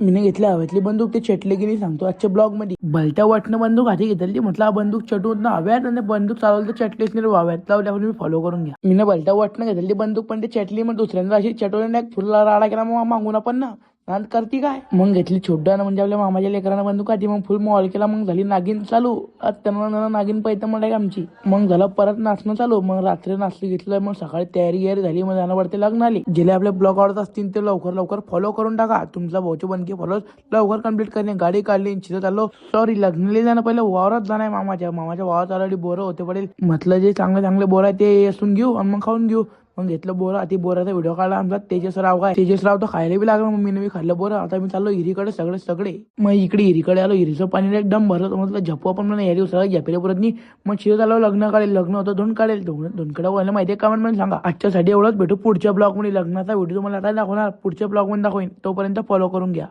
मी घेतली हव्यातली बंदूक ते चटले की नाही सांगतो आजच्या ब्लॉग मध्ये. भलत्या वाटणं बंदूक हाती घेतली, म्हटलं हा बंदूक चटवून ना हव्यात आणि बंदूक चालवलं तर चटलीच नाही व्हाव्यात लावल्या मी फॉलो करून घ्या. मी भलत्या वाटणं घेतली बंदूक पण ते चटली, मग दुसऱ्यांदा अशी चटवली फुलला राडा केला मग मागून आपण ना नांद करती काय. मग घेतली छोट्यानं म्हणजे आपल्या मामाच्या लेकरांना बंदूक आधी, मग फुल मॉल केला, मग झाली नागिन चालू. आज त्यांना नागिन पाहिजे म्हणाय आमची. मग झालं परत नाचणं चालू, मग रात्री नाचली घेतलं, मग सकाळी तयारी झाली, मग जाणं पडते लग्न आली. जिले आपले ब्लॉग आवडत असतील ते लवकर लवकर फॉलो करून टाका. तुमचा भाऊची बनकी फॉलो लवकर कंप्लीट करणे. गाडी काढली चित्र चाललो, सॉरी लग्नाला जाणं पहिलं वावरात जाणार मामाच्या वावरात ऑलरेडी बोरं होते पडेल, म्हटलं जे चांगले चांगले बोर आहे ते असून घेऊ आणि मग खाऊन घेऊ. मग घेतलं बोरा, ती बोराचा व्हिडिओ काढला आमचा तेजसराव. काय तेजसराव तर खायला बी लागलं, मग मी खाल्लं बोरं. आता मी चाललो हिरीकडे सगळे. मग इकडे हिरीकडे आलो, हिरीचं पाणी एकदम भरत, म्हटलं झपू आपण म्हणून या दिवसाला झपेल्या परत नाही. मग शिरत आलो, लग्न काढेल, लग्न होतं धुण काढेल. धुणकडे व्हायला माहिती आहे कमेंट मध्ये सांगा. आजच्यासाठी एवढंच, भेटू पुढच्या ब्लॉग मध्ये. लग्नाचा व्हिडिओ तुम्हाला आता दाखवणार, पुढच्या ब्लॉग मध्ये दाखवेन. तोपर्यंत फॉलो करून घ्या.